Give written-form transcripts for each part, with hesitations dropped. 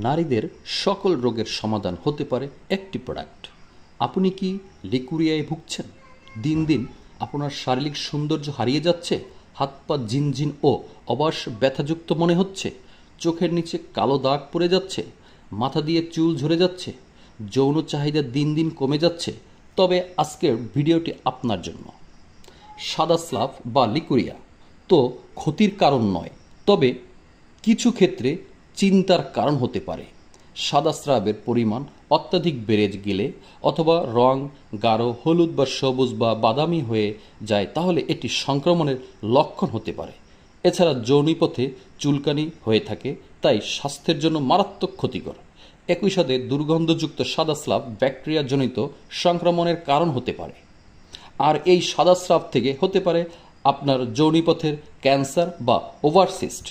নারীদের সকল রোগের সমাধান হতে পারে একটি প্রোডাক্ট। আপনি কি লিকুরিয়ায় ভুগছেন? দিন দিন আপনার শারীরিক সৌন্দর্য হারিয়ে যাচ্ছে, হাত পা ঝিনঝিন ও অবাস ব্যথাযুক্ত মনে হচ্ছে, চোখের নিচে কালো দাগ পড়ে যাচ্ছে, মাথা দিয়ে চুল ঝরে যাচ্ছে, যৌন চাহিদা দিন দিন কমে যাচ্ছে, তবে আজকের ভিডিওটি আপনার জন্য। সাদা স্লাভ বা লিকুরিয়া তো ক্ষতির কারণ নয়, তবে কিছু ক্ষেত্রে চিন্তার কারণ হতে পারে। সাদা স্রাবের পরিমাণ অত্যাধিক বেড়ে গেলে অথবা রং গাঢ় হলুদ বা সবুজ বা বাদামি হয়ে যায়, তাহলে এটি সংক্রমণের লক্ষণ হতে পারে। এছাড়া যৌনিপথে চুলকানি হয়ে থাকে, তাই স্বাস্থ্যের জন্য মারাত্মক ক্ষতিকর। একই সাথে দুর্গন্ধযুক্ত সাদা স্রাব ব্যাকটেরিয়াজনিত সংক্রমণের কারণ হতে পারে। আর এই সাদা স্রাব থেকে হতে পারে আপনার যৌনিপথের ক্যান্সার বা ওভারসিস্ট।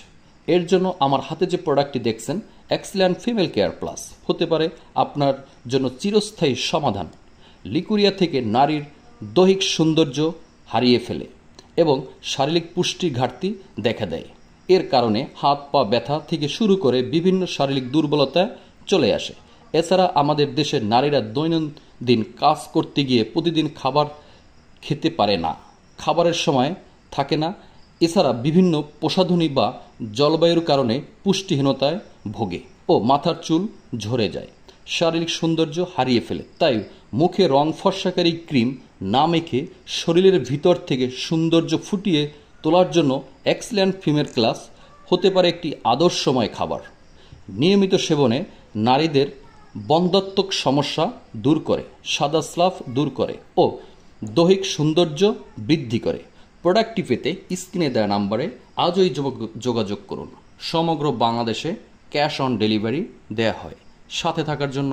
এর জন্য আমার হাতে যে প্রোডাক্টটি দেখছেন, এক্সিলেন্ট ফিমেল কেয়ার প্লাস, হতে পারে আপনার জন্য চিরস্থায়ী সমাধান। লিকুরিয়া থেকে নারীর দৈহিক সৌন্দর্য হারিয়ে ফেলে এবং শারীরিক পুষ্টির ঘাটতি দেখা দেয়। এর কারণে হাত পা ব্যথা থেকে শুরু করে বিভিন্ন শারীরিক দুর্বলতা চলে আসে। এছাড়া আমাদের দেশের নারীরা দৈনন্দিন কাজ করতে গিয়ে প্রতিদিন খাবার খেতে পারে না, খাবারের সময় থাকে না। এছাড়া বিভিন্ন প্রসাধনী বা জলবায়ুর কারণে পুষ্টিহীনতায় ভোগে ও মাথার চুল ঝরে যায়, শারীরিক সৌন্দর্য হারিয়ে ফেলে। তাই মুখে রং ফর্সাকারী ক্রিম না মেখে শরীরের ভিতর থেকে সৌন্দর্য ফুটিয়ে তোলার জন্য এক্সিলেন্ট ফিমেল ক্লাস হতে পারে একটি আদর্শময় খাবার। নিয়মিত সেবনে নারীদের বন্ধ্যাত্মক সমস্যা দূর করে, সাদা স্লাভ দূর করে ও দৈহিক সৌন্দর্য বৃদ্ধি করে। প্রোডাক্টটি পেতে স্ক্রিনে দেওয়া নাম্বারে আজই যোগাযোগ করুন। সমগ্র বাংলাদেশে ক্যাশ অন ডেলিভারি দেয়া হয়। সাথে থাকার জন্য